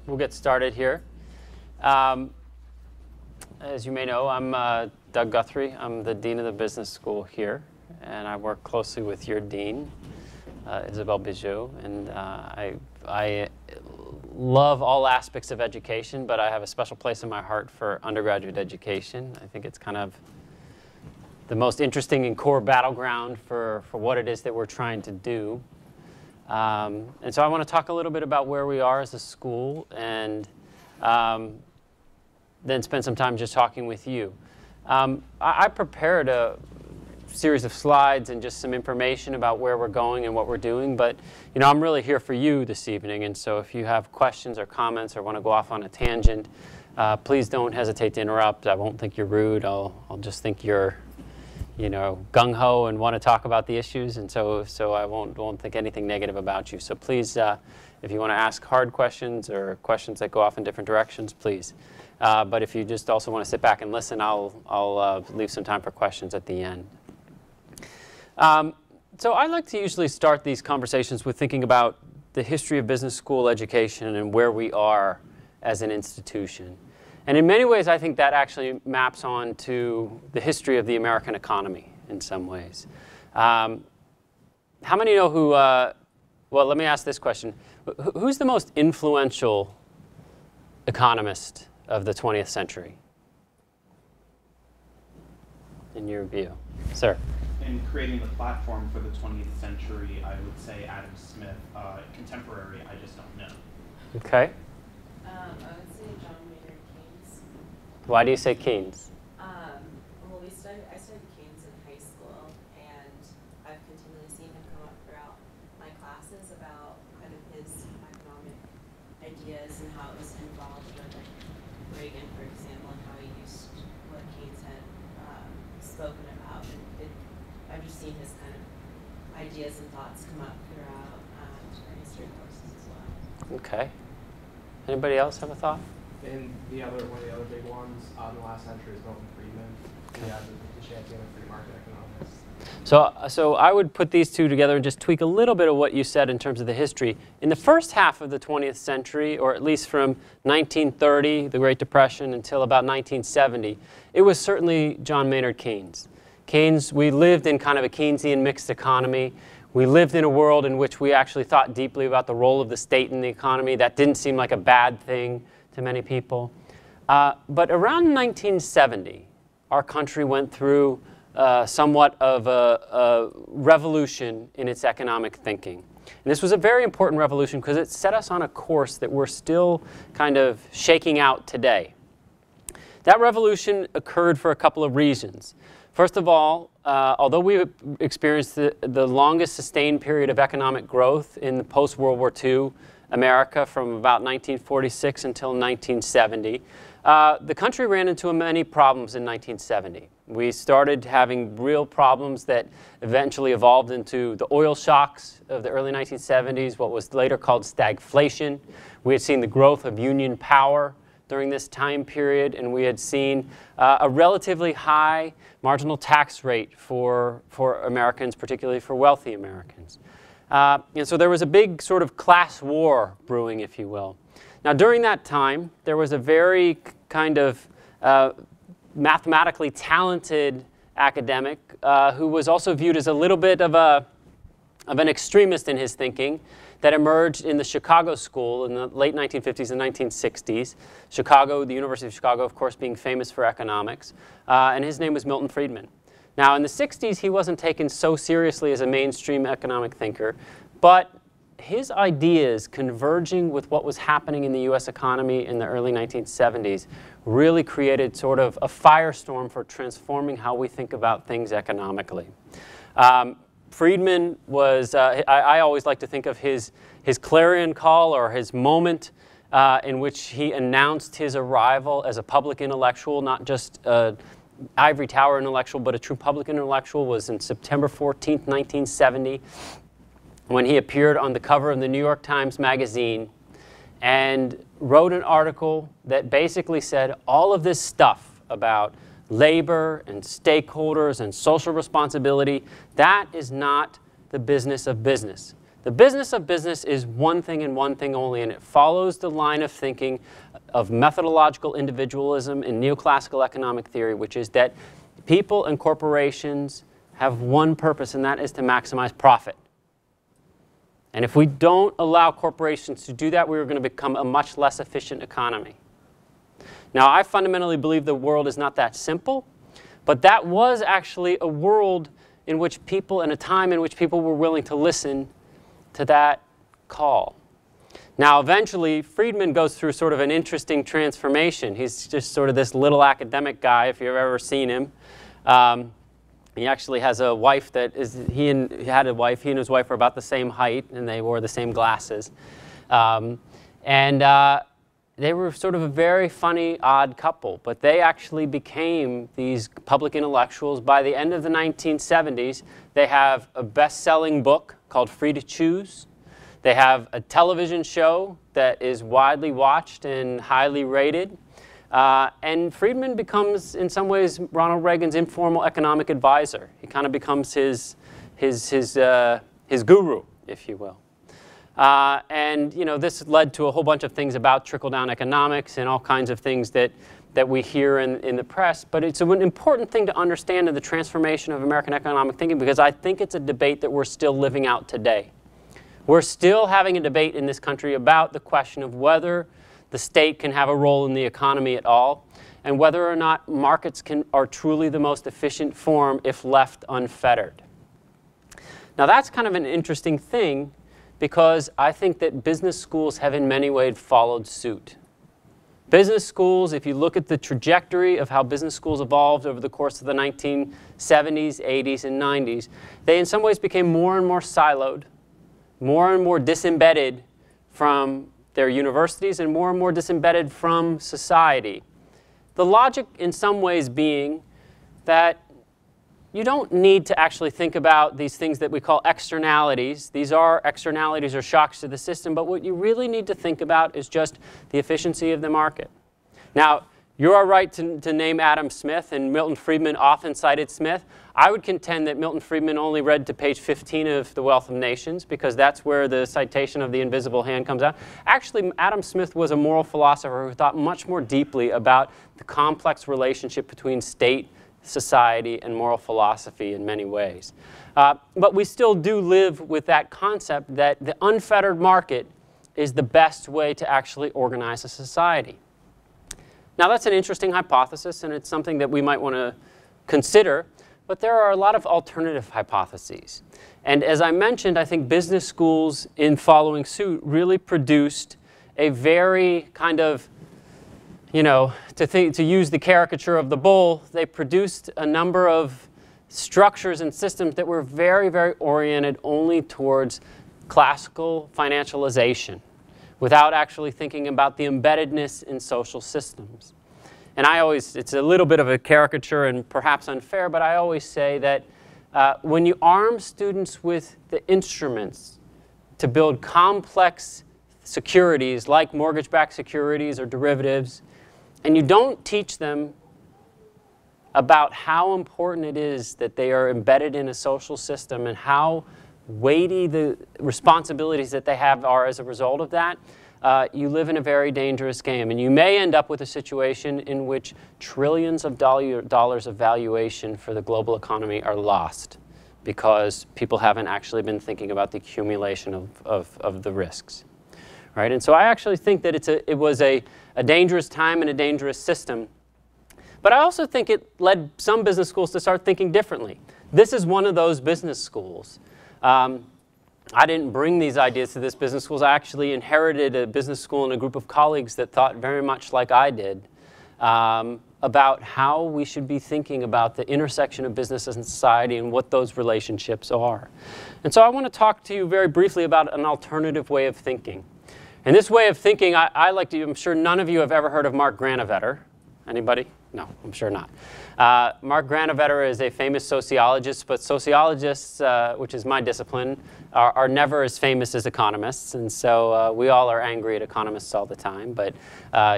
We'll get started here. As you may know, I'm Doug Guthrie. I'm the Dean of the Business School here, and I work closely with your Dean, Isabelle Bijou, and I love all aspects of education, but I have a special place in my heart for undergraduate education. I think it's kind of the most interesting and core battleground for what it is that we're trying to do. And so I want to talk a little bit about where we are as a school, and then spend some time just talking with you. I prepared a series of slides and just some information about where we're going and what we're doing, but you know, I'm really here for you this evening, and so if you have questions or comments or want to go off on a tangent, please don't hesitate to interrupt. I won't think you're rude. I'll just think you're, you know, gung-ho and want to talk about the issues, and so I won't think anything negative about you. So please, if you want to ask hard questions or questions that go off in different directions, please. But if you just also want to sit back and listen, I'll leave some time for questions at the end. So I like to usually start these conversations with thinking about the history of business school education and where we are as an institution. And in many ways, I think that actually maps on to the history of the American economy in some ways. How many know who, well, let me ask this question. Who's the most influential economist of the 20th century, in your view? Sir? In creating the platform for the 20th century, I would say Adam Smith. Contemporary, I just don't know. Okay. I would say John Maynard Keynes. Why do you say Keynes? Well, I studied Keynes in high school, and I've continually seen him come up throughout my classes about kind of his economic ideas and how it was involved with like Reagan, for example, and how he used what Keynes had spoken about. And I've just seen his kind of ideas and thoughts come up throughout our history courses as well. Okay. Anybody else have a thought? And one of the other big ones in the last century is Milton Friedman. Okay. Yeah, the champion of free market economics. So I would put these two together and just tweak a little bit of what you said in terms of the history. In the first half of the 20th century, or at least from 1930, the Great Depression, until about 1970, it was certainly John Maynard Keynes. Keynes, we lived in kind of a Keynesian mixed economy. We lived in a world in which we actually thought deeply about the role of the state in the economy. That didn't seem like a bad thing to many people. But around 1970, our country went through somewhat of a revolution in its economic thinking. And this was a very important revolution because it set us on a course that we're still kind of shaking out today. That revolution occurred for a couple of reasons. First of all, although we experienced the longest sustained period of economic growth in the post-World War II America from about 1946 until 1970, the country ran into many problems in 1970. We started having real problems that eventually evolved into the oil shocks of the early 1970s, what was later called stagflation. We had seen the growth of union power during this time period, and we had seen a relatively high marginal tax rate for Americans, particularly for wealthy Americans. And so there was a big sort of class war brewing, if you will. Now, during that time, there was a very kind of mathematically talented academic who was also viewed as a little bit of an extremist in his thinking, that emerged in the Chicago School in the late 1950s and 1960s. Chicago, the University of Chicago, of course, being famous for economics. And his name was Milton Friedman. Now, in the 60s, he wasn't taken so seriously as a mainstream economic thinker, but his ideas converging with what was happening in the US economy in the early 1970s really created sort of a firestorm for transforming how we think about things economically. Friedman was, I always like to think of his clarion call, or his moment in which he announced his arrival as a public intellectual, not just ivory tower intellectual, but a true public intellectual, was in September 14th, 1970, when he appeared on the cover of the New York Times Magazine and wrote an article that basically said all of this stuff about labor and stakeholders and social responsibility, that is not the business of business. The business of business is one thing and one thing only, and it follows the line of thinking of methodological individualism in neoclassical economic theory, which is that people and corporations have one purpose, and that is to maximize profit. And if we don't allow corporations to do that, we're going to become a much less efficient economy. Now, I fundamentally believe the world is not that simple, but that was actually a world in which people, in a time in which people were willing to listen to that call. Now, eventually, Friedman goes through sort of an interesting transformation. He's just sort of this little academic guy, if you've ever seen him. He actually has a wife that is, he and his wife were about the same height, and they wore the same glasses. They were sort of a very funny, odd couple, but they actually became these public intellectuals. By the end of the 1970s, they have a best-selling book called Free to Choose. They have a television show that is widely watched and highly rated. And Friedman becomes, in some ways, Ronald Reagan's informal economic advisor. He kind of becomes his guru, if you will. And you know, this led to a whole bunch of things about trickle-down economics and all kinds of things that we hear in the press. But it's an important thing to understand in the transformation of American economic thinking, because I think it's a debate that we're still living out today. We're still having a debate in this country about the question of whether the state can have a role in the economy at all, and whether or not markets are truly the most efficient form if left unfettered. Now, that's kind of an interesting thing, because I think that business schools have in many ways followed suit. Business schools, if you look at the trajectory of how business schools evolved over the course of the 1970s, 80s, and 90s, they in some ways became more and more siloed, more and more disembedded from their universities, and more disembedded from society. The logic in some ways being that you don't need to actually think about these things that we call externalities. These are externalities or shocks to the system, but what you really need to think about is just the efficiency of the market. Now, you are right to name Adam Smith, and Milton Friedman often cited Smith. I would contend that Milton Friedman only read to page 15 of The Wealth of Nations, because that's where the citation of the invisible hand comes out. Actually, Adam Smith was a moral philosopher who thought much more deeply about the complex relationship between state, society, and moral philosophy in many ways. But we still do live with that concept that the unfettered market is the best way to actually organize a society. Now, that's an interesting hypothesis, and it's something that we might want to consider, but there are a lot of alternative hypotheses. And as I mentioned, I think business schools, in following suit, really produced a very kind of, you know, to use the caricature of the bull, they produced a number of structures and systems that were very, very oriented only towards classical financialization, without actually thinking about the embeddedness in social systems. And it's a little bit of a caricature and perhaps unfair, but I always say that when you arm students with the instruments to build complex securities like mortgage-backed securities or derivatives, and you don't teach them about how important it is that they are embedded in a social system and how weighty the responsibilities that they have are as a result of that, you live in a very dangerous game. And you may end up with a situation in which trillions of dollars of valuation for the global economy are lost because people haven't actually been thinking about the accumulation of the risks. Right? And so I actually think that it was a dangerous time and a dangerous system. But I also think it led some business schools to start thinking differently. This is one of those business schools. I didn't bring these ideas to this business school. I actually inherited a business school and a group of colleagues that thought very much like I did about how we should be thinking about the intersection of business and society and what those relationships are. And so I want to talk to you very briefly about an alternative way of thinking. And this way of thinking, I'm sure none of you have ever heard of Mark Granovetter. Anybody? No, I'm sure not. Mark Granovetter is a famous sociologist, but sociologists, which is my discipline, are never as famous as economists, and so we all are angry at economists all the time, but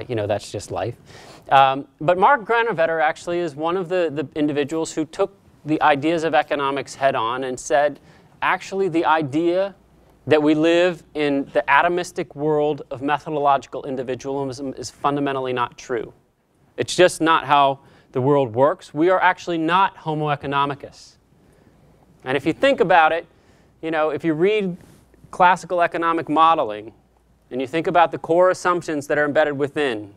you know, that's just life. But Mark Granovetter actually is one of the individuals who took the ideas of economics head on and said, actually, the idea that we live in the atomistic world of methodological individualism is fundamentally not true. It's just not how the world works. We are actually not Homo economicus. And if you think about it, if you read classical economic modeling and you think about the core assumptions that are embedded within,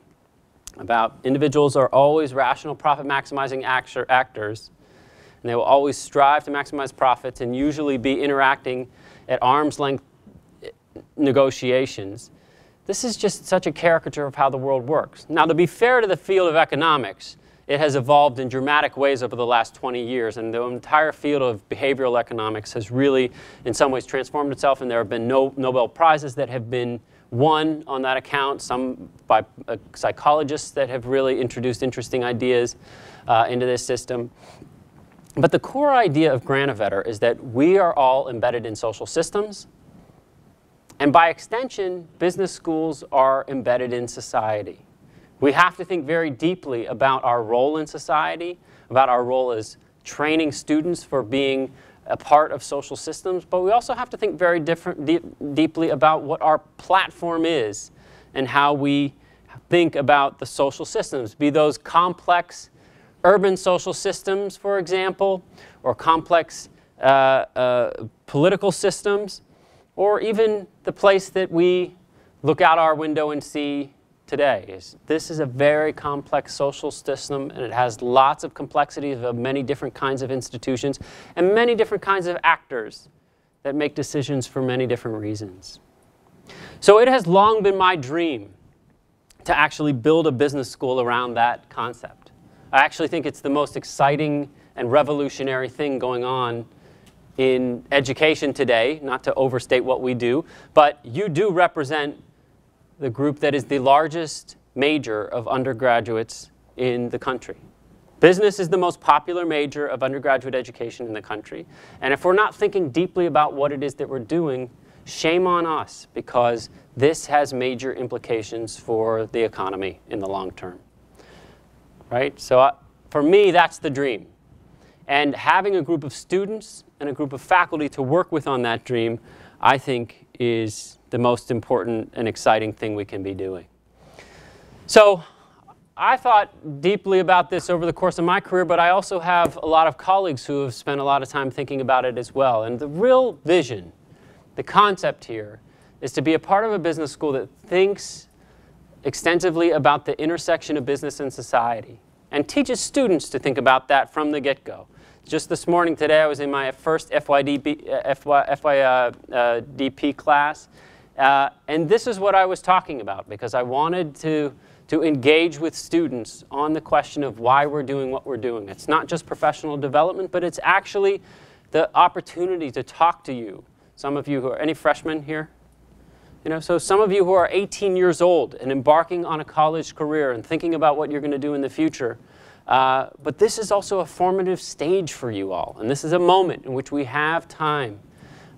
about individuals are always rational profit maximizing actors, and they will always strive to maximize profits and usually be interacting at arm's length negotiations. This is just such a caricature of how the world works. Now, to be fair to the field of economics, it has evolved in dramatic ways over the last 20 years, and the entire field of behavioral economics has really, in some ways, transformed itself, and there have been Nobel Prizes that have been won on that account, some by psychologists that have really introduced interesting ideas into this system. But the core idea of Granovetter is that we are all embedded in social systems, and by extension, business schools are embedded in society. We have to think very deeply about our role in society, about our role as training students for being a part of social systems, but we also have to think very deeply about what our platform is and how we think about the social systems, be those complex urban social systems, for example, or complex political systems, or even the place that we look out our window and see today. This is a very complex social system, and it has lots of complexities of many different kinds of institutions and many different kinds of actors that make decisions for many different reasons. So it has long been my dream to actually build a business school around that concept. I actually think it's the most exciting and revolutionary thing going on in education today, not to overstate what we do, but you do represent the group that is the largest major of undergraduates in the country. Business is the most popular major of undergraduate education in the country. And if we're not thinking deeply about what it is that we're doing, shame on us, because this has major implications for the economy in the long term. Right? So for me, that's the dream. And having a group of students and a group of faculty to work with on that dream, I think, is the most important and exciting thing we can be doing. So I thought deeply about this over the course of my career, but I also have a lot of colleagues who have spent a lot of time thinking about it as well. And the real vision, the concept here, is to be a part of a business school that thinks extensively about the intersection of business and society and teaches students to think about that from the get-go. Just this morning, today, I was in my first FYDP class, and this is what I was talking about, because I wanted to engage with students on the question of why we're doing what we're doing. It's not just professional development, but it's actually the opportunity to talk to you. Some of you who are, any freshmen here? So some of you who are 18 years old and embarking on a college career and thinking about what you're going to do in the future. But this is also a formative stage for you all. And this is a moment in which we have time,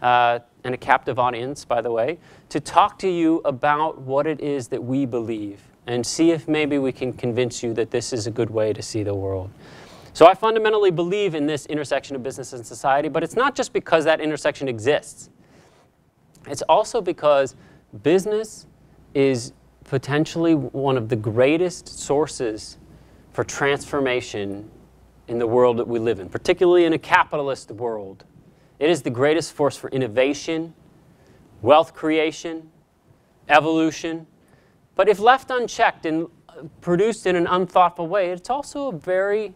and a captive audience, by the way, to talk to you about what it is that we believe and see if maybe we can convince you that this is a good way to see the world. So I fundamentally believe in this intersection of business and society, but it's not just because that intersection exists. It's also because business is potentially one of the greatest sources for transformation in the world that we live in, particularly in a capitalist world. It is the greatest force for innovation, wealth creation, evolution. But if left unchecked and produced in an unthoughtful way, it's also a very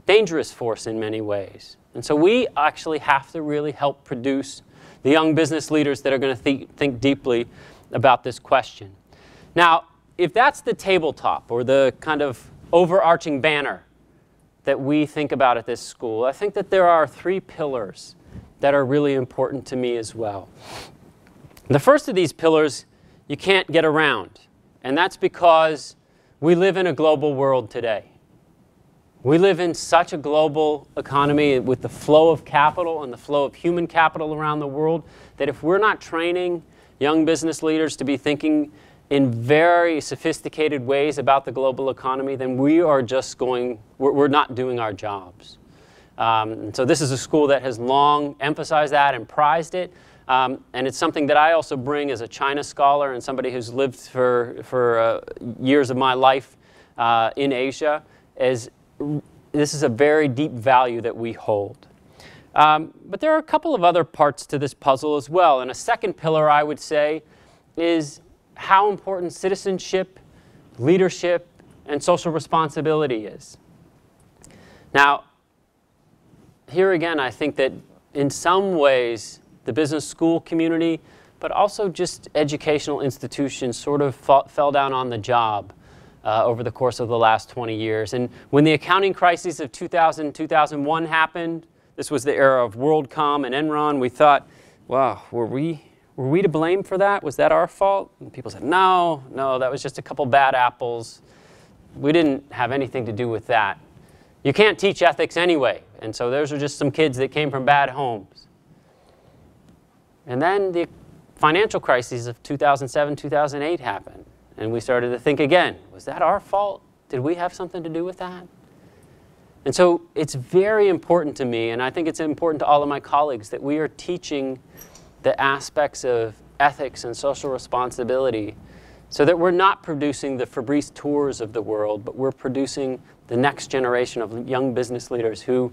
dangerous force in many ways. And so we actually have to really help produce the young business leaders that are going to think deeply about this question. Now, if that's the tabletop or the kind of overarching banner that we think about at this school, I think that there are three pillars that are really important to me as well. The first of these pillars you can't get around, and that's because we live in a global world today. We live in such a global economy with the flow of capital and the flow of human capital around the world that if we're not training young business leaders to be thinking in very sophisticated ways about the global economy, then we are just we're not doing our jobs. So this is a school that has long emphasized that and prized it. And it's something that I also bring as a China scholar and somebody who's lived for years of my life in Asia. This is a very deep value that we hold. But there are a couple of other parts to this puzzle as well. And a second pillar, I would say, is how important citizenship, leadership, and social responsibility is. Now, here again, I think that in some ways, the business school community, but also just educational institutions sort of fell down on the job over the course of the last 20 years. And when the accounting crises of 2000, 2001 happened, this was the era of WorldCom and Enron, we thought, wow, were we to blame for that? Was that our fault? And people said, no, that was just a couple bad apples. We didn't have anything to do with that. You can't teach ethics anyway. And so those are just some kids that came from bad homes. And then the financial crises of 2007, 2008 happened. And we started to think again, was that our fault? Did we have something to do with that? And so it's very important to me, and I think it's important to all of my colleagues, that we are teaching the aspects of ethics and social responsibility so that we're not producing the Fabrice Tours of the world, but we're producing the next generation of young business leaders who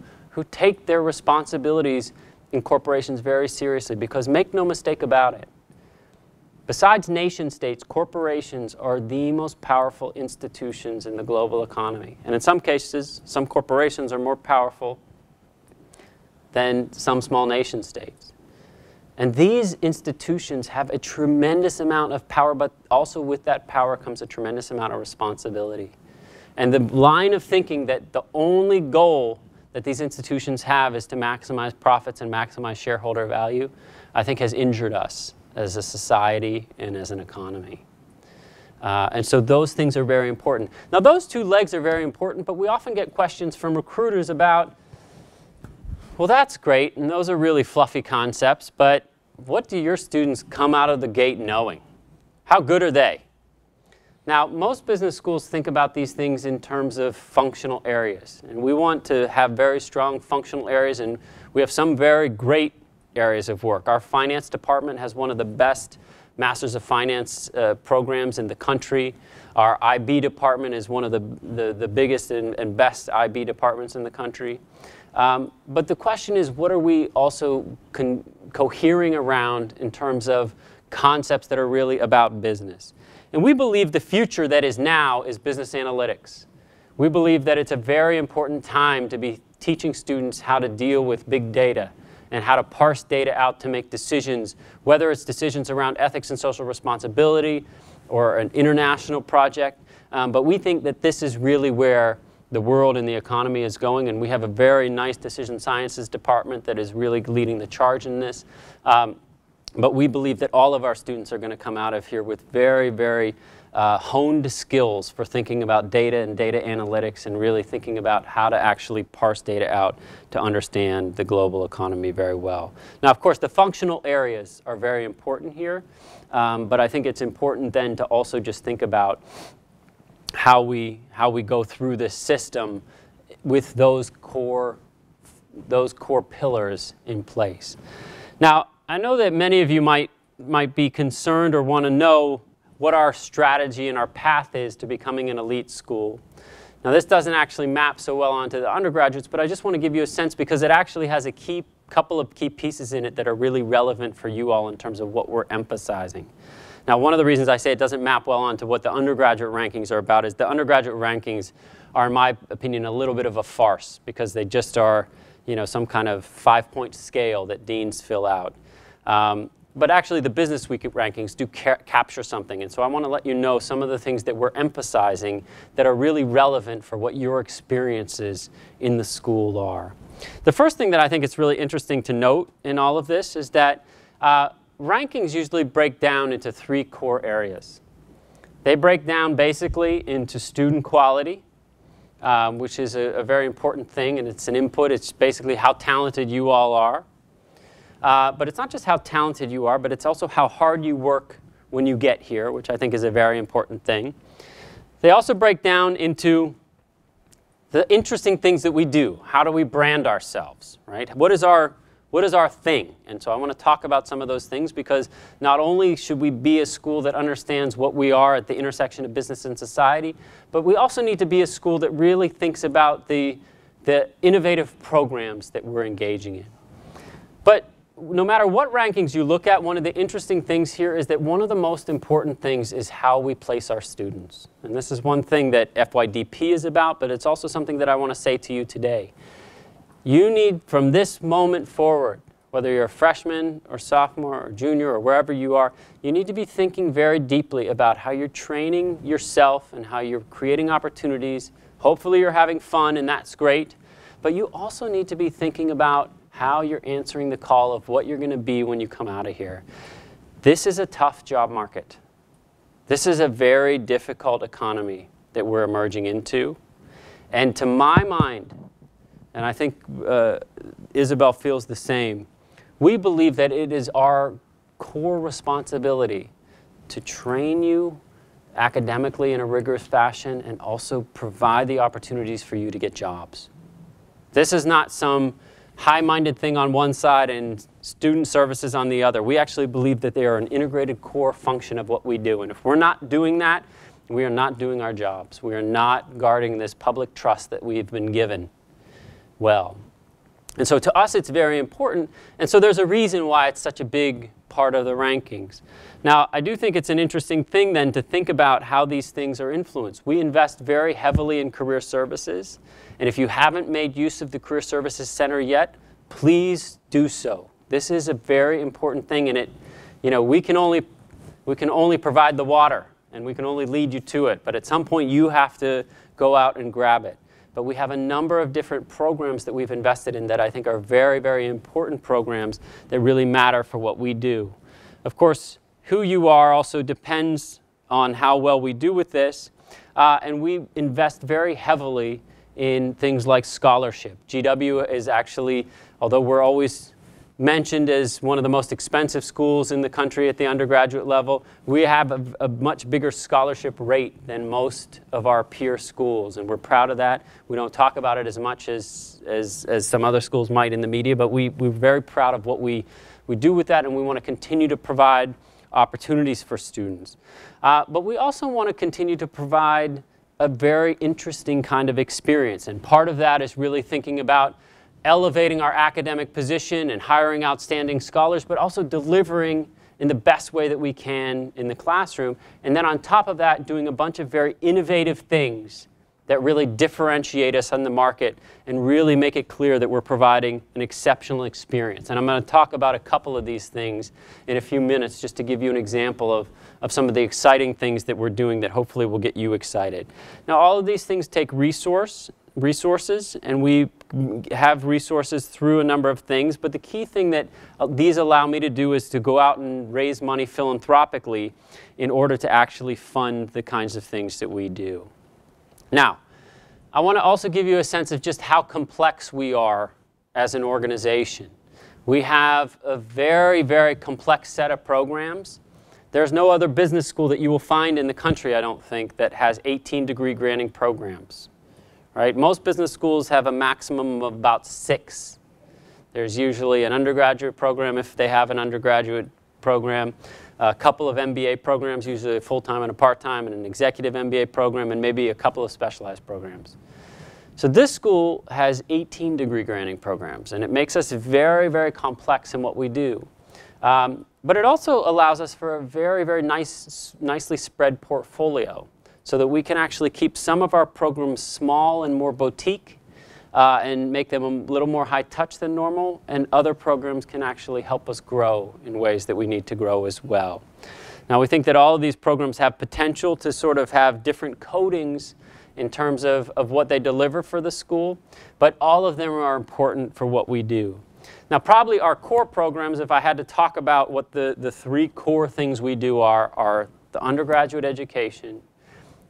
take their responsibilities in corporations very seriously. Because make no mistake about it, besides nation states, corporations are the most powerful institutions in the global economy. And in some cases, some corporations are more powerful than some small nation states. And these institutions have a tremendous amount of power, but also with that power comes a tremendous amount of responsibility. And the line of thinking that the only goal that these institutions have is to maximize profits and maximize shareholder value, I think has injured us as a society and as an economy. And so those things are very important. Now those two legs are very important, but we often get questions from recruiters about, well, that's great, and those are really fluffy concepts, but what do your students come out of the gate knowing? How good are they? Now, most business schools think about these things in terms of functional areas, and we want to have very strong functional areas, and we have some very great areas of work. Our finance department has one of the best Masters of Finance programs in the country. Our IB department is one of the biggest and best IB departments in the country. But the question is, what are we also cohering around in terms of concepts that are really about business? And we believe the future that is now is business analytics. We believe that it's a very important time to be teaching students how to deal with big data and how to parse data out to make decisions, whether it's decisions around ethics and social responsibility or an international project. But we think that this is really where the world and the economy is going, and we have a very nice decision sciences department that is really leading the charge in this. But we believe that all of our students are going to come out of here with very, very honed skills for thinking about data and data analytics and really thinking about how to actually parse data out to understand the global economy very well. Now, of course, the functional areas are very important here, but I think it's important then to also just think about how we go through this system with those core pillars in place. Now, I know that many of you might be concerned or want to know what our strategy and our path is to becoming an elite school. Now, this doesn't actually map so well onto the undergraduates, but I just want to give you a sense because it actually has a couple of key pieces in it that are really relevant for you all in terms of what we're emphasizing. Now, one of the reasons I say it doesn't map well onto what the undergraduate rankings are about is the undergraduate rankings are, in my opinion, a little bit of a farce because they just are, some kind of 5-point scale that deans fill out. But actually, the Business Week rankings do capture something. And so I want to let you know some of the things that we're emphasizing that are really relevant for what your experiences in the school are. The first thing that I think is really interesting to note in all of this is that rankings usually break down into 3 core areas. They break down basically into student quality, which is a very important thing, and it's an input. It's basically how talented you all are. But it's not just how talented you are, but it's also how hard you work when you get here, which I think is a very important thing. They also break down into the interesting things that we do. How do we brand ourselves, right? What is our What is our thing? And so I want to talk about some of those things, because not only should we be a school that understands what we are at the intersection of business and society, but we also need to be a school that really thinks about the innovative programs that we're engaging in. But no matter what rankings you look at, one of the interesting things here is that one of the most important things is how we place our students. And this is one thing that FYDP is about, but it's also something that I want to say to you today. You need, from this moment forward, whether you're a freshman or sophomore or junior or wherever you are, you need to be thinking very deeply about how you're training yourself and how you're creating opportunities. Hopefully you're having fun, and that's great. But you also need to be thinking about how you're answering the call of what you're going to be when you come out of here. This is a tough job market. This is a very difficult economy that we're emerging into. And to my mind, and I think Isabel feels the same, we believe that it is our core responsibility to train you academically in a rigorous fashion and also provide the opportunities for you to get jobs. This is not some high-minded thing on one side and student services on the other. We actually believe that they are an integrated core function of what we do. And if we're not doing that, we are not doing our jobs. We are not guarding this public trust that we've been given well. And so to us, it's very important. And so there's a reason why it's such a big part of the rankings. Now, I do think it's an interesting thing then to think about how these things are influenced. We invest very heavily in career services. And if you haven't made use of the Career Services Center yet, please do so. This is a very important thing, and we can only provide the water, and we can only lead you to it. But at some point, you have to go out and grab it. But we have a number of different programs that we've invested in that I think are very, very important programs that really matter for what we do. Of course, who you are also depends on how well we do with this. And we invest very heavily in things like scholarship. GW is actually, although we're always mentioned as one of the most expensive schools in the country at the undergraduate level, we have a much bigger scholarship rate than most of our peer schools, and we're proud of that. We don't talk about it as much as some other schools might in the media, but we're very proud of what we do with that, and we want to continue to provide opportunities for students. But we also want to continue to provide a very interesting kind of experience, and part of that is really thinking about elevating our academic position and hiring outstanding scholars, but also delivering in the best way that we can in the classroom. And then on top of that, doing a bunch of very innovative things that really differentiate us on the market and really make it clear that we're providing an exceptional experience. And I'm going to talk about a couple of these things in a few minutes just to give you an example of some of the exciting things that we're doing that hopefully will get you excited. Now, all of these things take resources, and we have resources through a number of things, but the key thing that these allow me to do is to go out and raise money philanthropically in order to actually fund the kinds of things that we do. Now, I want to also give you a sense of just how complex we are as an organization. We have a very, very complex set of programs. There's no other business school that you will find in the country, I don't think, that has 18-degree granting programs. Right? Most business schools have a maximum of about 6. There's usually an undergraduate program if they have an undergraduate program, a couple of MBA programs, usually a full-time and a part-time, and an executive MBA program, and maybe a couple of specialized programs. So this school has 18-degree granting programs, and it makes us very, very complex in what we do. But it also allows us for a very, very nicely spread portfolio, so that we can actually keep some of our programs small and more boutique and make them a little more high touch than normal, and other programs can actually help us grow in ways that we need to grow as well. Now, we think that all of these programs have potential to sort of have different codings in terms of what they deliver for the school, but all of them are important for what we do. Now, probably our core programs, if I had to talk about what the 3 core things we do are the undergraduate education,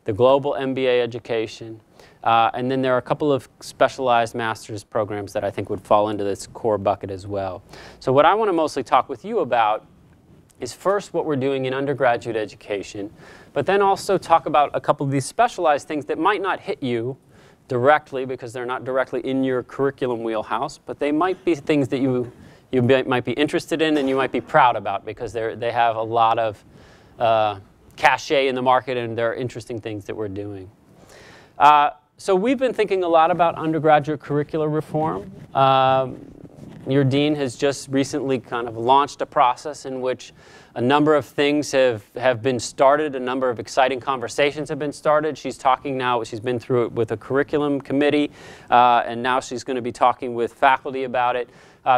the global MBA education, and then there are a couple of specialized master's programs that I think would fall into this core bucket as well. So what I want to mostly talk with you about is first what we're doing in undergraduate education, but then also talk about a couple of these specialized things that might not hit you directly because they're not directly in your curriculum wheelhouse, but they might be things that you you might be interested in and you might be proud about, because they have a lot of cachet in the market, and there are interesting things that we're doing. So we've been thinking a lot about undergraduate curricular reform. Your dean has just recently kind of launched a process in which a number of things have been started, a number of exciting conversations have been started. She's talking now, she's been through it with a curriculum committee, and now she's going to be talking with faculty about it.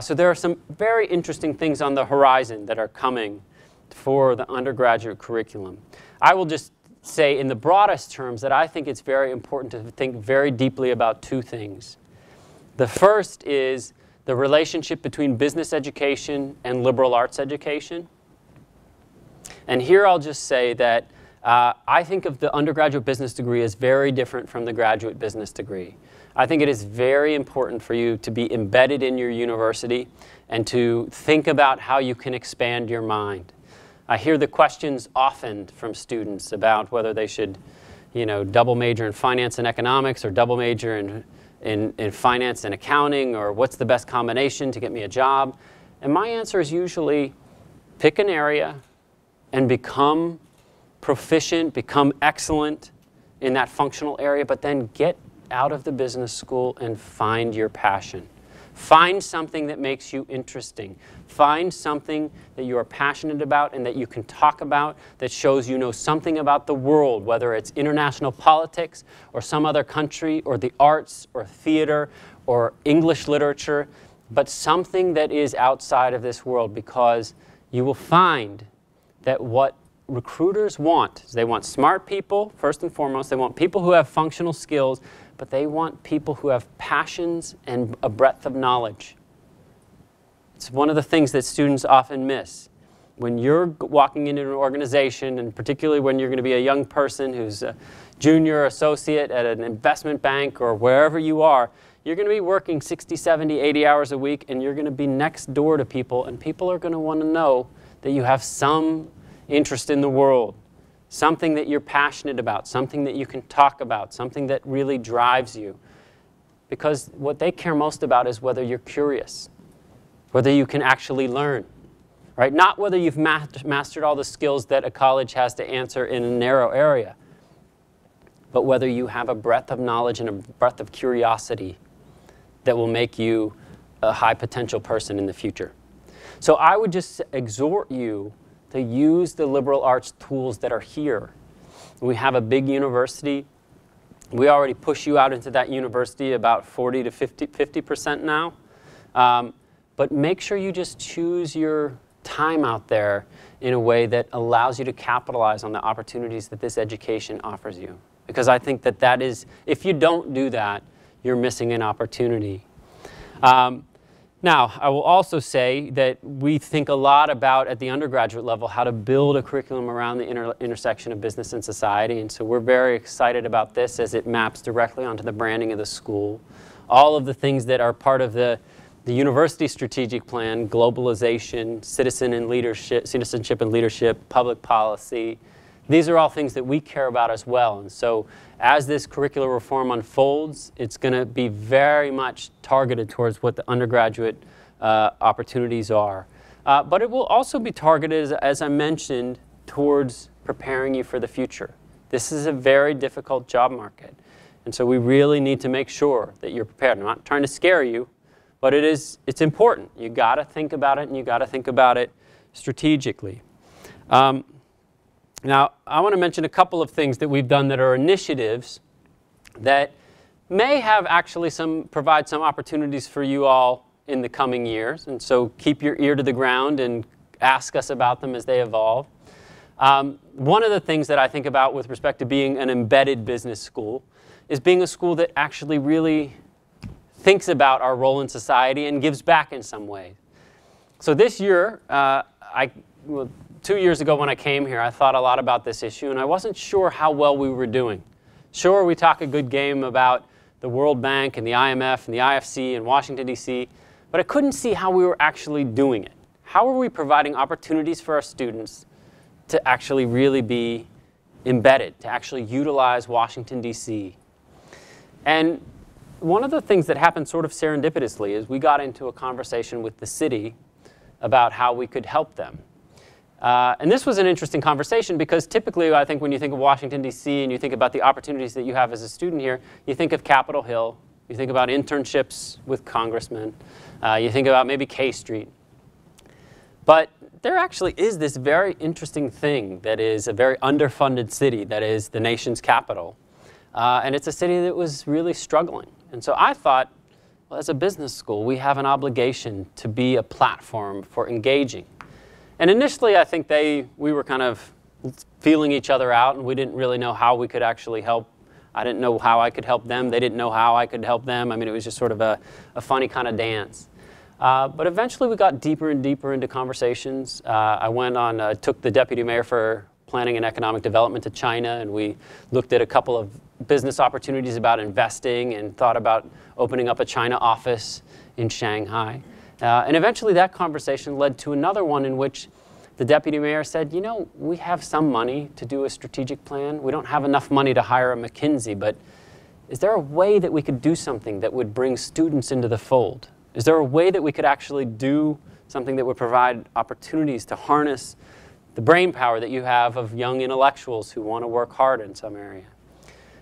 So there are some very interesting things on the horizon that are coming for the undergraduate curriculum. I will just say in the broadest terms that I think it's very important to think very deeply about two things. The first is the relationship between business education and liberal arts education. And here I'll just say that I think of the undergraduate business degree as very different from the graduate business degree. I think it is very important for you to be embedded in your university and to think about how you can expand your mind. I hear the questions often from students about whether they should, double major in finance and economics, or double major in finance and accounting, or what's the best combination to get me a job. And my answer is usually pick an area and become proficient, become excellent in that functional area, but then get out of the business school and find your passion. Find something that makes you interesting. Find something that you are passionate about and that you can talk about, that shows you know something about the world, whether it's international politics or some other country or the arts or theater or English literature, but something that is outside of this world, because you will find that what recruiters want is they want smart people, first and foremost. They want people who have functional skills, but they want people who have passions and a breadth of knowledge. It's one of the things that students often miss. When you're walking into an organization, and particularly when you're going to be a young person who's a junior associate at an investment bank or wherever you are, you're going to be working 60, 70, 80 hours a week, and you're going to be next door to people, and people are going to want to know that you have some interest in the world, something that you're passionate about, something that you can talk about, something that really drives you. Because what they care most about is whether you're curious, whether you can actually learn, right? Not whether you've mastered all the skills that a college has to answer in a narrow area, but whether you have a breadth of knowledge and a breadth of curiosity that will make you a high potential person in the future. So I would just exhort you to use the liberal arts tools that are here. We have a big university. We already push you out into that university about 40 to 50% now. But make sure you just choose your time out there in a way that allows you to capitalize on the opportunities that this education offers you. Because I think that that is, if you don't do that, you're missing an opportunity. Now, I will also say that we think a lot about, at the undergraduate level, how to build a curriculum around the intersection of business and society. And so we're very excited about this as it maps directly onto the branding of the school. All of the things that are part of the university strategic plan, globalization, citizenship and leadership, public policy, these are all things that we care about as well. And so as this curricular reform unfolds, it's going to be very much targeted towards what the undergraduate opportunities are. But it will also be targeted, as I mentioned, towards preparing you for the future. This is a very difficult job market. And so we really need to make sure that you're prepared. I'm not trying to scare you, but it's important. You got to think about it, and you got to think about it strategically. Now, I want to mention a couple of things that we've done that are initiatives that may have actually provide some opportunities for you all in the coming years. And so keep your ear to the ground and ask us about them as they evolve. One of the things that I think about with respect to being an embedded business school is being a school that actually really thinks about our role in society and gives back in some way. So this year, 2 years ago when I came here, I thought a lot about this issue, and I wasn't sure how well we were doing. Sure, we talk a good game about the World Bank and the IMF and the IFC and Washington, D.C., but I couldn't see how we were actually doing it. How are we providing opportunities for our students to actually really be embedded, to actually utilize Washington, D.C.? And one of the things that happened sort of serendipitously is we got into a conversation with the city about how we could help them. And this was an interesting conversation because typically I think when you think of Washington, D.C. and you think about the opportunities that you have as a student here, you think of Capitol Hill, you think about internships with congressmen, you think about maybe K Street. But there actually is this very interesting thing that is a very underfunded city that is the nation's capital. And it's a city that was really struggling. And so I thought, well, as a business school, we have an obligation to be a platform for engaging. And initially, I think we were kind of feeling each other out, and we didn't really know how we could actually help. I didn't know how I could help them. They didn't know how I could help them. I mean, it was just sort of a funny kind of dance. But eventually, we got deeper and deeper into conversations. I went on, took the deputy mayor for planning and economic development to China, and we looked at a couple of business opportunities about investing and thought about opening up a China office in Shanghai. And eventually that conversation led to another one in which the deputy mayor said, you know, we have some money to do a strategic plan. We don't have enough money to hire a McKinsey, but is there a way that we could do something that would bring students into the fold? Is there a way that we could actually do something that would provide opportunities to harness the brain power that you have of young intellectuals who want to work hard in some area?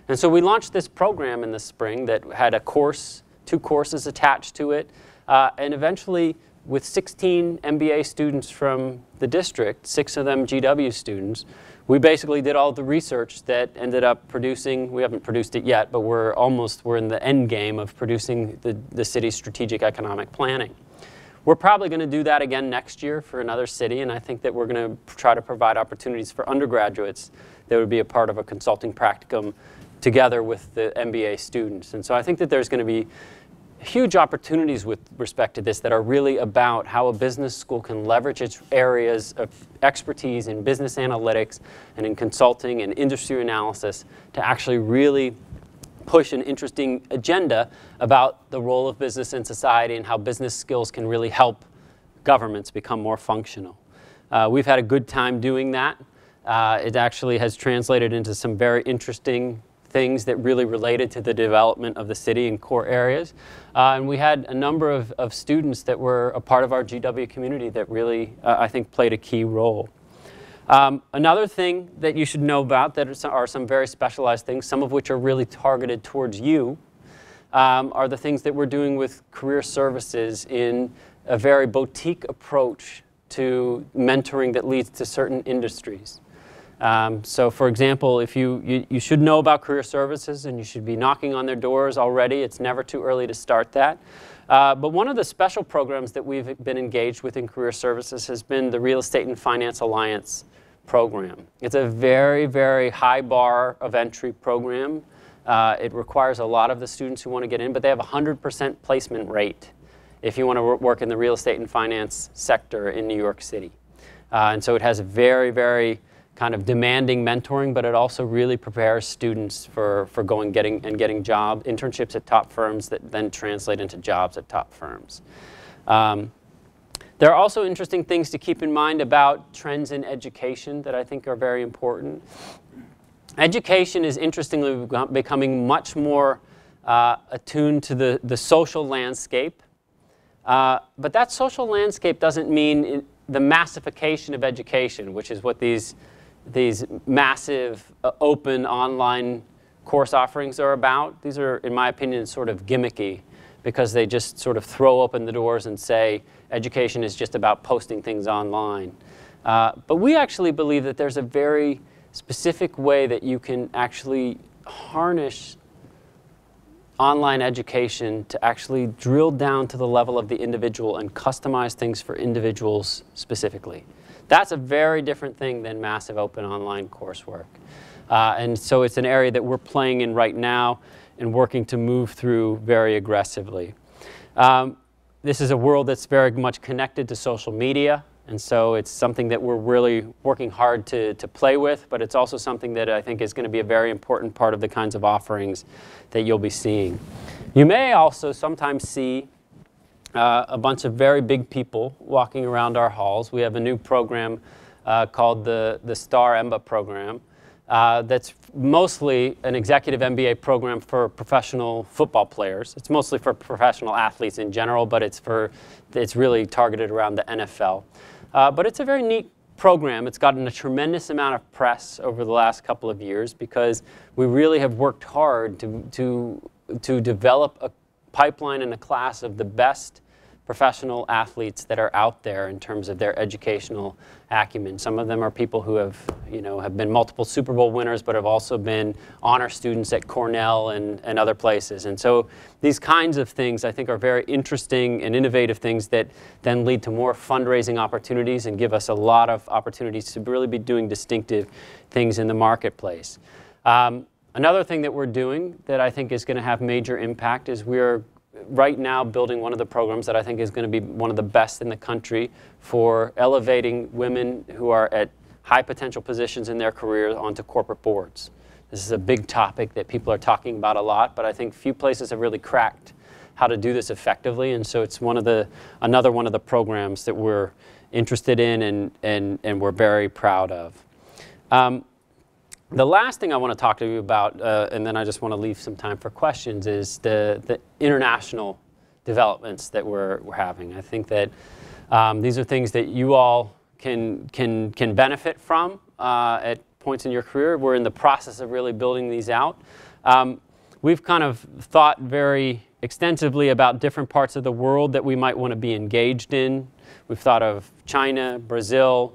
And so we launched this program in the spring that had a course, 2 courses attached to it, and eventually with 16 MBA students from the district, 6 of them GW students, we basically did all the research that ended up producing, we haven't produced it yet, but we're in the end game of producing the city's strategic economic planning. We're probably going to do that again next year for another city, and I think that we're going to try to provide opportunities for undergraduates that would be a part of a consulting practicum together with the MBA students. And so I think that there's going to be huge opportunities with respect to this that are really about how a business school can leverage its areas of expertise in business analytics and in consulting and industry analysis to actually really push an interesting agenda about the role of business in society and how business skills can really help governments become more functional. We've had a good time doing that. It actually has translated into some very interesting things that really related to the development of the city in core areas. And we had a number of students that were a part of our GW community that really, I think, played a key role. Another thing that you should know about that are some very specialized things, some of which are really targeted towards you, are the things that we're doing with career services in a very boutique approach to mentoring that leads to certain industries. So for example, if you should know about career services and you should be knocking on their doors already. It's never too early to start that. But one of the special programs that we've been engaged with in career services has been the Real Estate and Finance Alliance program. It's a very, very high bar of entry program. It requires a lot of the students who want to get in, but they have a 100% placement rate if you want to work in the real estate and finance sector in New York City. And so it has a very, very kind of demanding mentoring, but it also really prepares students for getting internships at top firms that then translate into jobs at top firms. There are also interesting things to keep in mind about trends in education that I think are very important. Education is interestingly becoming much more attuned to the social landscape. But that social landscape doesn't mean the massification of education, which is what these massive open online course offerings are about. These are, in my opinion, sort of gimmicky because they just sort of throw open the doors and say education is just about posting things online. But we actually believe that there's a very specific way that you can actually harness online education to actually drill down to the level of the individual and customize things for individuals specifically. That's a very different thing than massive open online coursework. And so it's an area that we're playing in right now and working to move through very aggressively. This is a world that's very much connected to social media, and so it's something that we're really working hard to play with, but it's also something that I think is going to be a very important part of the kinds of offerings that you'll be seeing. You may also sometimes see a bunch of very big people walking around our halls. We have a new program called the STAR EMBA program. that's mostly an executive MBA program for professional football players. It's mostly for professional athletes in general, but it's really targeted around the NFL. But it's a very neat program. It's gotten a tremendous amount of press over the last couple of years because we really have worked hard to develop a pipeline and a class of the best professional athletes that are out there in terms of their educational acumen. Some of them are people who have been multiple Super Bowl winners, but have also been honor students at Cornell and other places. And so these kinds of things, I think, are very interesting and innovative things that then lead to more fundraising opportunities and give us a lot of opportunities to really be doing distinctive things in the marketplace. Another thing that we're doing that I think is going to have major impact is we're right now building one of the programs that I think is going to be one of the best in the country for elevating women who are at high potential positions in their careers onto corporate boards. This is a big topic that people are talking about a lot, but I think few places have really cracked how to do this effectively, and so it's another one of the programs that we're interested in and we're very proud of. The last thing I want to talk to you about, and then I just want to leave some time for questions, is the international developments that we're having. I think that these are things that you all can benefit from at points in your career. We're in the process of really building these out. We've kind of thought very extensively about different parts of the world that we might want to be engaged in. We've thought of China, Brazil,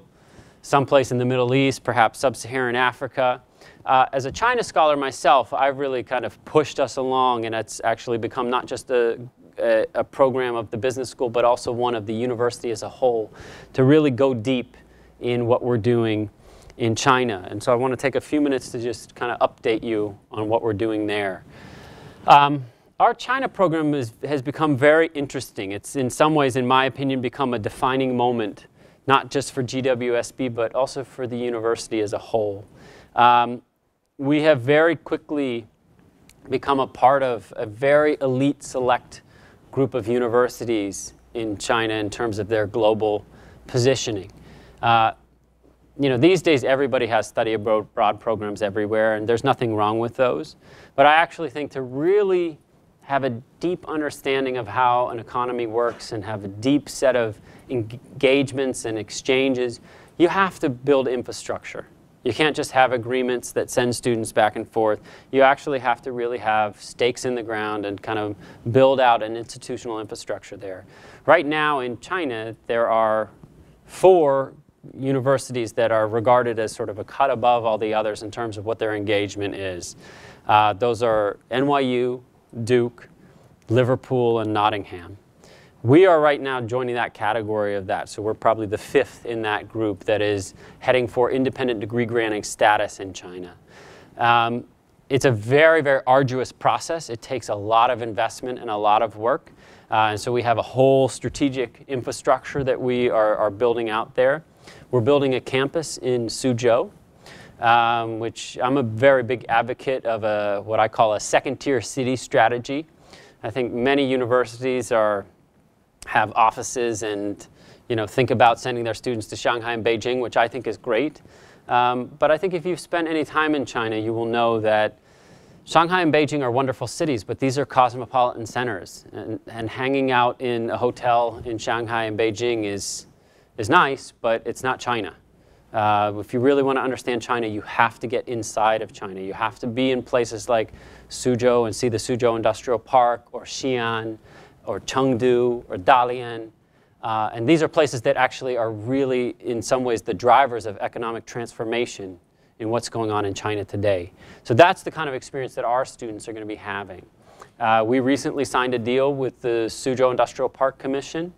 someplace in the Middle East, perhaps sub-Saharan Africa. As a China scholar myself, I've really kind of pushed us along, and it's actually become not just a program of the business school, but also one of the university as a whole, to really go deep in what we're doing in China. And so I want to take a few minutes to just kind of update you on what we're doing there. Our China program has become very interesting. It's in some ways, in my opinion, become a defining moment, not just for GWSB, but also for the university as a whole. We have very quickly become a part of a very elite select group of universities in China in terms of their global positioning. These days everybody has study abroad programs everywhere, and there's nothing wrong with those. But I actually think to really have a deep understanding of how an economy works and have a deep set of engagements and exchanges, you have to build infrastructure. You can't just have agreements that send students back and forth. You actually have to really have stakes in the ground and kind of build out an institutional infrastructure there. Right now in China, there are 4 universities that are regarded as sort of a cut above all the others in terms of what their engagement is. Those are NYU, Duke, Liverpool, and Nottingham. We are right now joining that category of that, so we're probably the 5th in that group that is heading for independent degree granting status in China. It's a very, very arduous process. It takes a lot of investment and a lot of work, and so we have a whole strategic infrastructure that we are building out there. We're building a campus in Suzhou, which I'm a very big advocate of what I call a second-tier city strategy. I think many universities have offices and think about sending their students to Shanghai and Beijing, which I think is great. But I think if you've spent any time in China, you will know that Shanghai and Beijing are wonderful cities, but these are cosmopolitan centers. And hanging out in a hotel in Shanghai and Beijing is nice, but it's not China. If you really want to understand China, you have to get inside of China. You have to be in places like Suzhou and see the Suzhou Industrial Park, or Xi'an, or Chengdu, or Dalian. And these are places that actually are really, in some ways, the drivers of economic transformation in what's going on in China today. So that's the kind of experience that our students are going to be having. We recently signed a deal with the Suzhou Industrial Park Commission.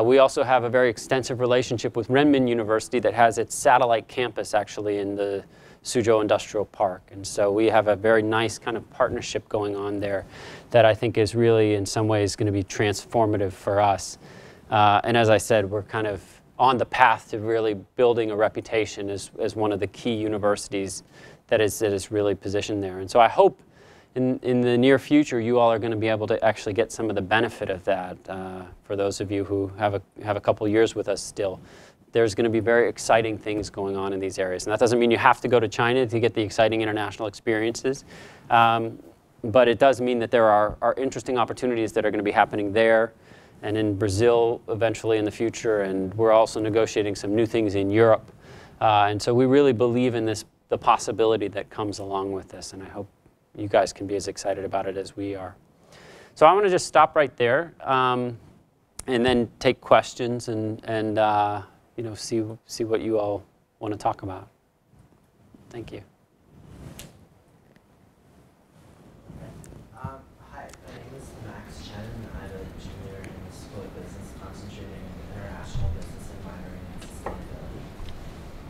We also have a very extensive relationship with Renmin University that has its satellite campus actually in the Suzhou Industrial Park. And so we have a very nice kind of partnership going on there that I think is really in some ways going to be transformative for us. And as I said, we're kind of on the path to really building a reputation as one of the key universities that is really positioned there. And so I hope in the near future you all are going to be able to actually get some of the benefit of that for those of you who have a couple years with us still. there's going to be very exciting things going on in these areas. And that doesn't mean you have to go to China to get the exciting international experiences. But it does mean that there are interesting opportunities that are going to be happening there and in Brazil eventually in the future. And we're also negotiating some new things in Europe. And so we really believe in the possibility that comes along with this. And I hope you guys can be as excited about it as we are. So I want to just stop right there and then take questions and you know, see what you all want to talk about. Thank you. Hi, my name is Max Chen. I'm a junior in the School of Business, concentrating in international business and minoring in sustainability.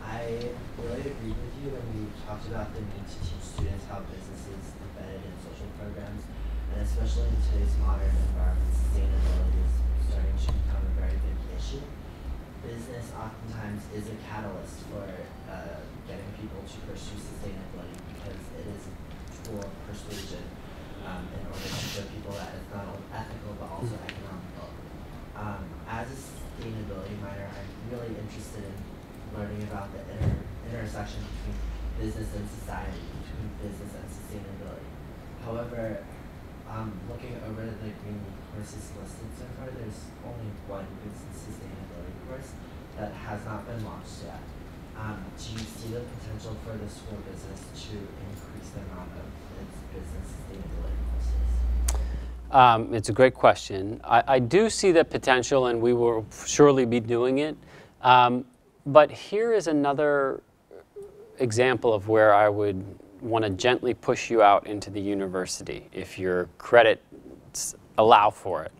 I really agreed with you when you talked about the need to teach students how business is embedded in social programs, and especially in today's modern environment, sustainability is starting to become a very big issue. Business oftentimes is a catalyst for getting people to pursue sustainability because it is a tool of persuasion in order to show people that it's not only ethical but also economical. As a sustainability minor, I'm really interested in learning about the intersection between business and society, between business and sustainability. However, looking over the green courses listed so far, there's only one business sustainability course that has not been launched yet. Do you see the potential for the school of business to increase the amount of its business sustainability courses? It's a great question. I do see the potential, and we will surely be doing it. But here is another example of where I would want to gently push you out into the university if your credits allow for it.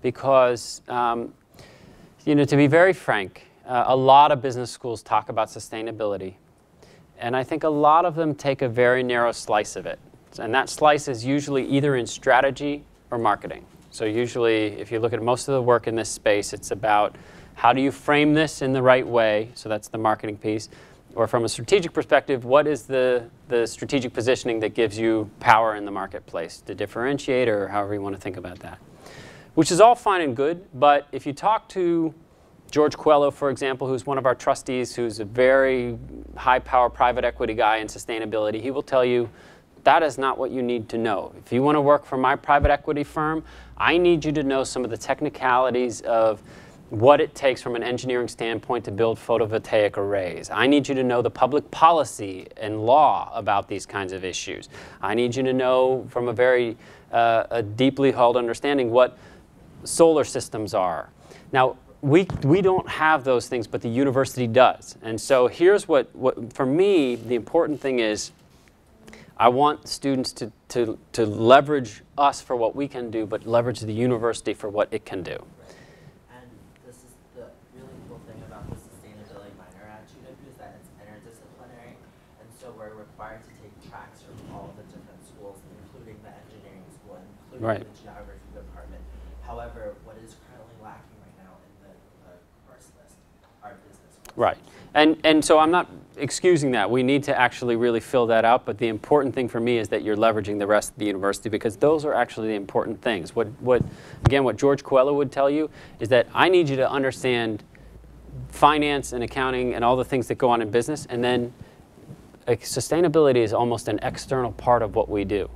Because, you know, to be very frank, a lot of business schools talk about sustainability. And I think a lot of them take a very narrow slice of it. And that slice is usually either in strategy or marketing. So usually, if you look at most of the work in this space, it's about how do you frame this in the right way? So that's the marketing piece. Or from a strategic perspective, what is the strategic positioning that gives you power in the marketplace to differentiate, or however you want to think about that. Which is all fine and good, but if you talk to George Coelho, for example, who's one of our trustees, who's a very high-power private equity guy in sustainability, he will tell you that is not what you need to know. If you want to work for my private equity firm, I need you to know some of the technicalities of what it takes from an engineering standpoint to build photovoltaic arrays. I need you to know the public policy and law about these kinds of issues. I need you to know from a very a deeply held understanding what solar systems are. Now, we don't have those things, but the university does. And so here's what for me, the important thing is, I want students to leverage us for what we can do, but leverage the university for what it can do. And this is the really cool thing about the sustainability minor at GW is that it's interdisciplinary, and so we're required to take tracks from all the different schools, including the engineering school, including the geography department. However, what is currently lacking right now in the course list are business courses. Right. And so I'm not excusing that. We need to actually really fill that out, but the important thing for me is that you're leveraging the rest of the university, because those are actually the important things. Again, what George Coelho would tell you is that I need you to understand finance and accounting and all the things that go on in business, and then sustainability is almost an external part of what we do.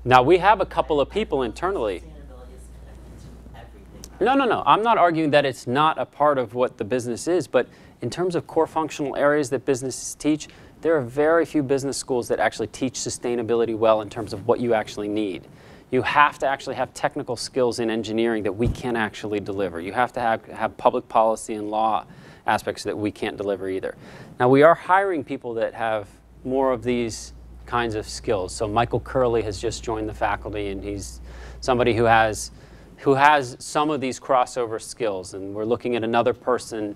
Now, we have a couple of people internally. Sustainability is connected to everything. No. I'm not arguing that it's not a part of what the business is, but in terms of core functional areas that businesses teach, there are very few business schools that actually teach sustainability well in terms of what you actually need. You have to actually have technical skills in engineering that we can't actually deliver. You have to have public policy and law aspects that we can't deliver either. Now, we are hiring people that have more of these kinds of skills. So Michael Curley has just joined the faculty, and he's somebody who has some of these crossover skills. And we're looking at another person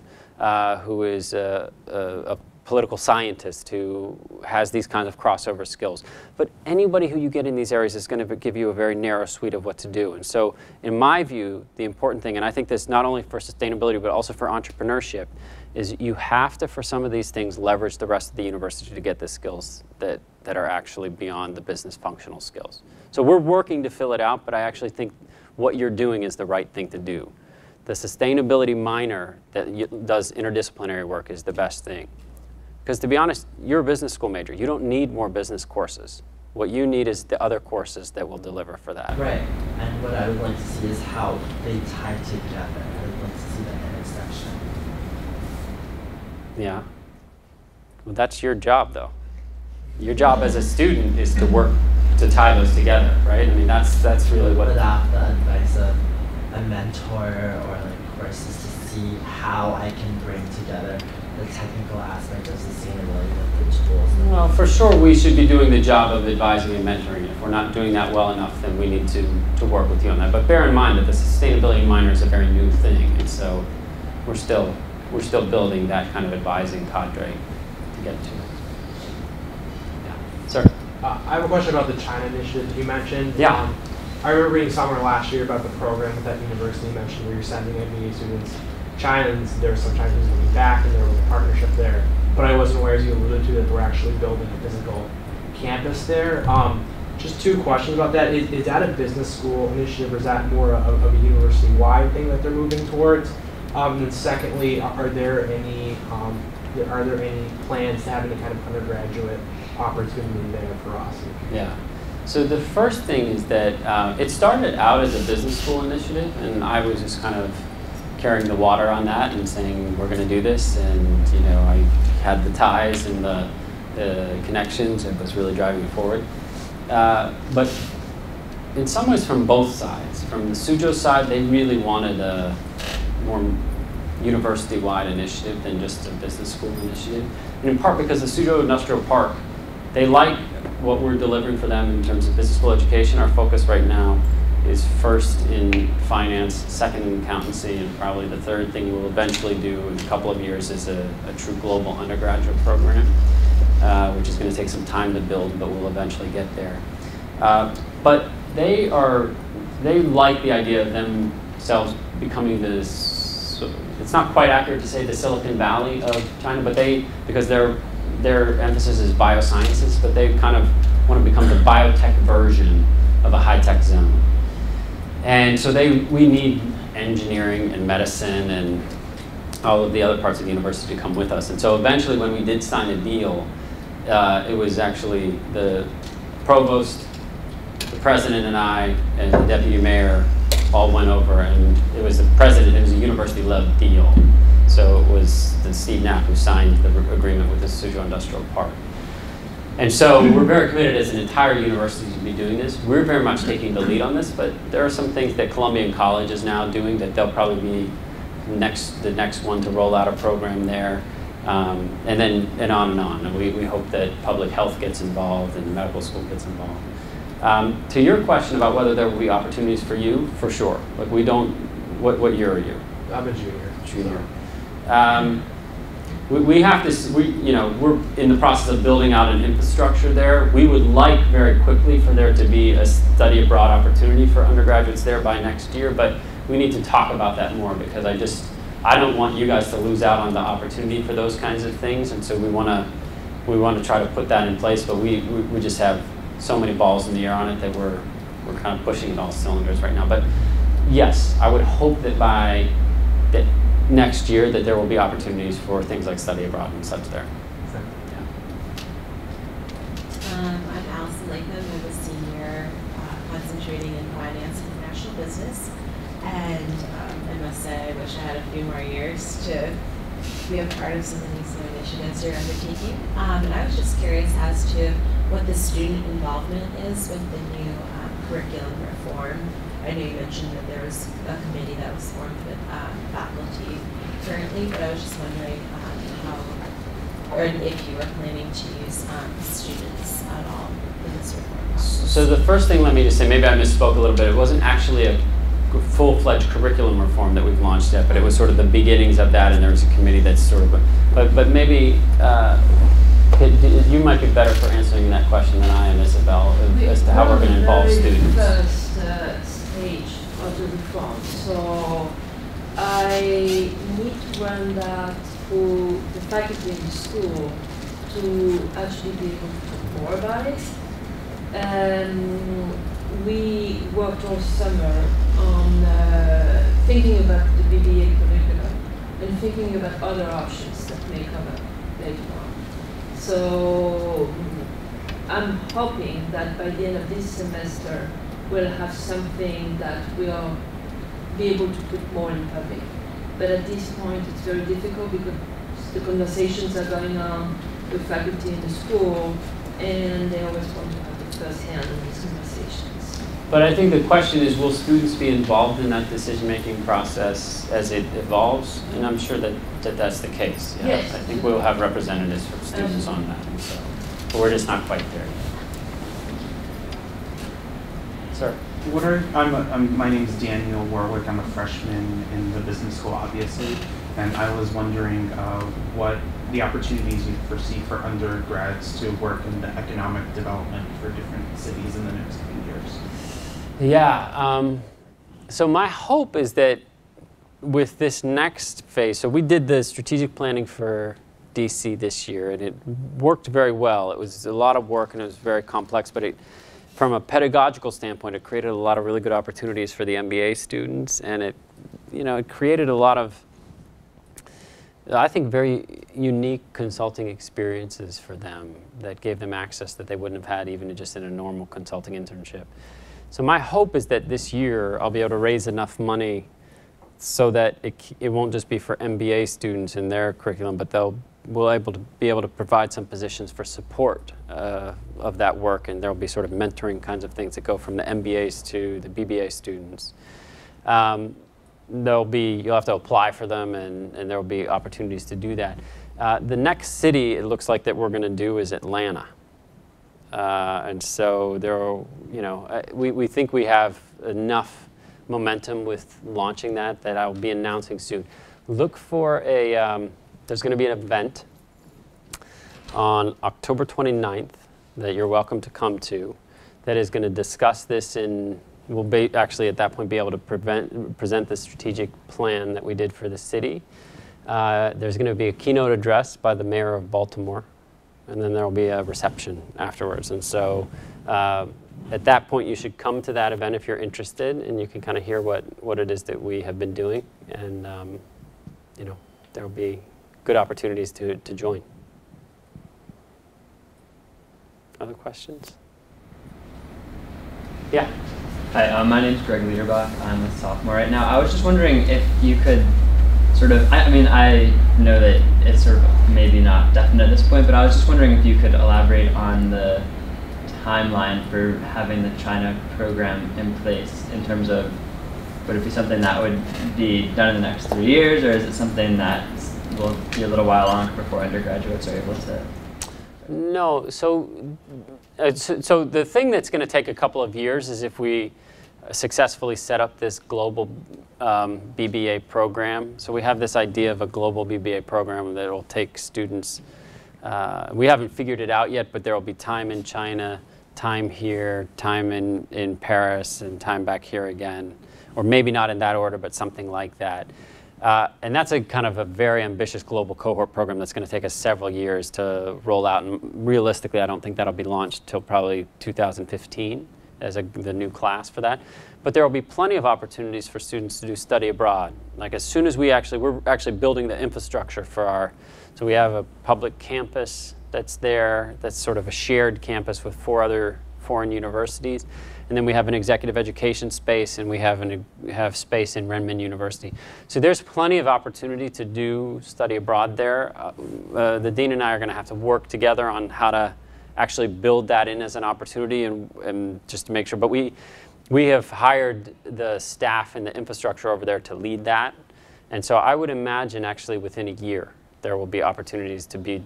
who is a political scientist who has these kinds of crossover skills. But anybody who you get in these areas is going to give you a very narrow suite of what to do. And so, in my view, the important thing, and I think this not only for sustainability but also for entrepreneurship, is you have to, for some of these things, leverage the rest of the university to get the skills that are actually beyond the business functional skills. So we're working to fill it out, but I actually think what you're doing is the right thing to do. the sustainability minor that does interdisciplinary work is the best thing. Because to be honest, you're a business school major. You don't need more business courses. What you need is the other courses that will deliver for that. Right. And what I would like to see is how they tie together. I would like to see that intersection. Yeah. Well, that's your job, though. Your job as a student is to work to tie those together, right? I mean, that's really what. Without the advice of a mentor or like courses to see how I can bring together the technical aspect of sustainability with the tools. Well, for sure, we should be doing the job of advising and mentoring. If we're not doing that well enough, then we need to work with you on that. But bear in mind that the sustainability minor is a very new thing, and so we're still building that kind of advising cadre to get to it. Yeah, sir. I have a question about the China initiative that you mentioned. Yeah. I remember reading somewhere last year about the program at that university you mentioned where you're sending MBA students China, and there were some Chinese coming back, and there was a partnership there. But I wasn't aware, as you alluded to, that we're actually building a physical campus there. Just two questions about that. Is that a business school initiative, or is that more of a university-wide thing that they're moving towards? And then secondly, are there any plans to have any kind of undergraduate opportunity there for us? Yeah. So the first thing is that it started out as a business school initiative, and I was just kind of carrying the water on that and saying, we're going to do this. And, you know, I had the ties and the connections. It was really driving it forward. But in some ways from both sides. From the Suzhou side, they really wanted a more university-wide initiative than just a business school initiative. And in part because the Suzhou Industrial Park, they like what we're delivering for them in terms of business school education. Our focus right now is first in finance, second in accountancy, and probably the third thing we'll eventually do in a couple of years is a true global undergraduate program, which is going to take some time to build, but we'll eventually get there. But they like the idea of themselves becoming this, it's not quite accurate to say the Silicon Valley of China, but because their emphasis is biosciences, but they kind of want to become the biotech version of a high-tech zone. And so we need engineering and medicine and all of the other parts of the university to come with us. And so eventually when we did sign a deal, it was actually the provost, the president and I, and the deputy mayor all went over, and it was the president, it was a university-led deal. So it was Steve Knapp who signed the agreement with the Suzhou Industrial Park. And so we're very committed as an entire university to be doing this. We're very much taking the lead on this, but there are some things that Columbian College is now doing that they'll probably be the next one to roll out a program there, and on and on. And we hope that public health gets involved and the medical school gets involved. To your question about whether there will be opportunities for you, for sure. Like we don't, what year are you? I'm a junior. Junior. We have to, we're in the process of building out an infrastructure there. We would like very quickly for there to be a study abroad opportunity for undergraduates there by next year, but we need to talk about that more because I don't want you guys to lose out on the opportunity for those kinds of things, and so we want to try to put that in place, but we just have so many balls in the air on it that we're kind of pushing at all cylinders right now. But yes, I would hope that by next year that there will be opportunities for things like study abroad and such there. Yeah. I'm Allison Lakeman. I'm a senior concentrating in finance and international business. And I must say I wish I had a few more years to be a part of some of these new initiatives you're undertaking. And I was just curious as to what the student involvement is with the new curriculum reform. I know you mentioned that there was a committee that was formed with faculty currently, but I was just wondering how, or if you were planning to use students at all in this reform process. So the first thing, let me just say, maybe I misspoke a little bit. It wasn't actually a full-fledged curriculum reform that we've launched yet, but it was sort of the beginnings of that, and there was a committee that's sort of, but maybe you might be better for answering that question than I am, Isabel, as to how we're going to involve students. First stage of the reform. So I need to run that for the faculty in the school to actually be able to talk more about it. We worked all summer on thinking about the BBA curriculum and thinking about other options that may come up later on. So I'm hoping that by the end of this semester, we'll have something that we'll be able to put more in public. But at this point, it's very difficult because the conversations are going on with faculty in the school, and they always want to have the first hand in these conversations. But I think the question is, will students be involved in that decision-making process as it evolves? And I'm sure that that's the case. Yeah. Yes. I think we'll have representatives from students on that. And so, but we're just not quite there yet. Sir. My name is Daniel Warwick. I'm a freshman in the business school, obviously, and I was wondering what the opportunities you foresee for undergrads to work in the economic development for different cities in the next few years. Yeah. So my hope is that with this next phase, so we did the strategic planning for DC this year, and it worked very well. It was a lot of work, and it was very complex, but from a pedagogical standpoint, it created a lot of really good opportunities for the MBA students, and it created a lot of, I think, very unique consulting experiences for them that gave them access that they wouldn't have had even just in a normal consulting internship. So my hope is that this year I'll be able to raise enough money so that it won't just be for MBA students in their curriculum, but we'll be able to provide some positions for support of that work, and there'll be sort of mentoring kinds of things that go from the MBAs to the BBA students. You'll have to apply for them, and there will be opportunities to do that. The next city it looks like that we're going to do is Atlanta, and so we think we have enough momentum with launching that I'll be announcing soon. Look for there's going to be an event on October 29th that you're welcome to come to that is going to discuss this, and we'll actually at that point be able to present the strategic plan that we did for the city. There's going to be a keynote address by the mayor of Baltimore, and then there will be a reception afterwards. And so at that point you should come to that event if you're interested, and you can kind of hear what it is that we have been doing, and there will be good opportunities to join. Other questions? Yeah. Hi, my name's Greg Liederbach. I'm a sophomore right now. I was just wondering if you could sort of, I know that it's sort of maybe not definite at this point, but I was just wondering if you could elaborate on the timeline for having the China program in place in terms of, would it be something that would be done in the next 3 years, or is it something that will be a little while longer before undergraduates are able to? No, so the thing that's going to take a couple of years is if we successfully set up this global BBA program. So we have this idea of a global BBA program that will take students. We haven't figured it out yet, but there will be time in China, time here, time in Paris, and time back here again. Or maybe not in that order, but something like that. And that's a kind of a very ambitious global cohort program that's going to take us several years to roll out. And realistically, I don't think that'll be launched till probably 2015 as the new class for that. But there will be plenty of opportunities for students to do study abroad. Like as soon as we're actually building the infrastructure for so we have a public campus that's there, that's sort of a shared campus with 4 other foreign universities. And then we have an executive education space, and we have space in Renmin University. So there's plenty of opportunity to do study abroad there. The dean and I are going to have to work together on how to actually build that in as an opportunity, and just to make sure. But we have hired the staff and the infrastructure over there to lead that. And so I would imagine actually within a year there will be opportunities to be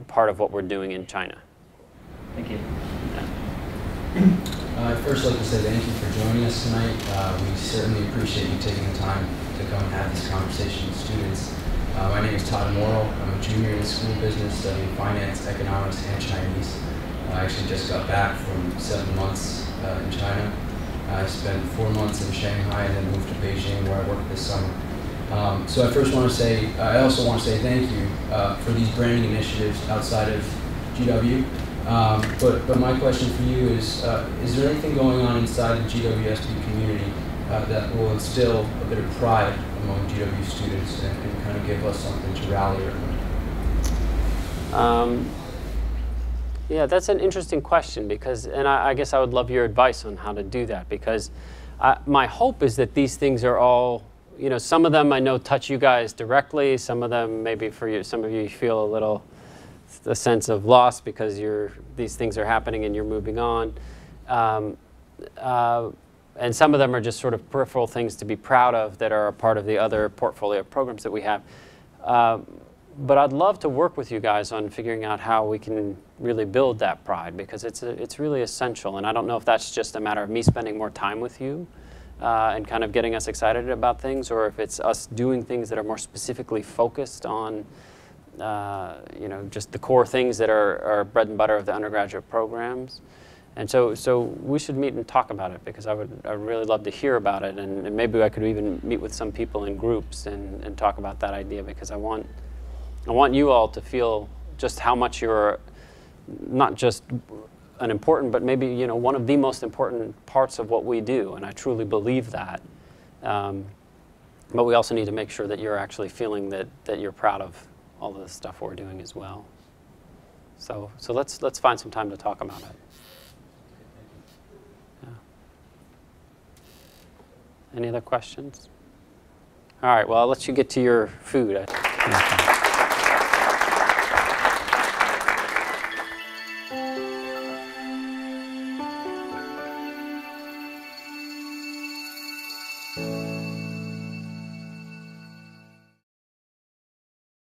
part of what we're doing in China. Thank you. I'd first like to say thank you for joining us tonight. We certainly appreciate you taking the time to come and have this conversation with students. My name is Todd Morrill. I'm a junior in the School of Business studying finance, economics, and Chinese. I actually just got back from 7 months in China. I spent 4 months in Shanghai and then moved to Beijing, where I worked this summer. So I also want to say thank you for these branding initiatives outside of GW. But my question for you is there anything going on inside the GWSB community that will instill a bit of pride among GW students and kind of give us something to rally around? Yeah, that's an interesting question because, and I guess I would love your advice on how to do that, because my hope is that these things are all, you know, some of them I know touch you guys directly, some of them maybe for you, some of you feel a sense of loss because these things are happening and you're moving on. And some of them are just sort of peripheral things to be proud of that are a part of the other portfolio of programs that we have. But I'd love to work with you guys on figuring out how we can really build that pride, because it's really essential. And I don't know if that's just a matter of me spending more time with you and kind of getting us excited about things, or if it's us doing things that are more specifically focused on you know, just the core things that are bread and butter of the undergraduate programs. And so we should meet and talk about it, because I'd really love to hear about it, and maybe I could even meet with some people in groups and talk about that idea, because I want you all to feel just how much you're not just an important, but maybe, you know, one of the most important parts of what we do, and I truly believe that. But we also need to make sure that you're actually feeling that you're proud of all the stuff we're doing as well. So let's find some time to talk about it. Yeah. Any other questions? All right, well, I'll let you get to your food.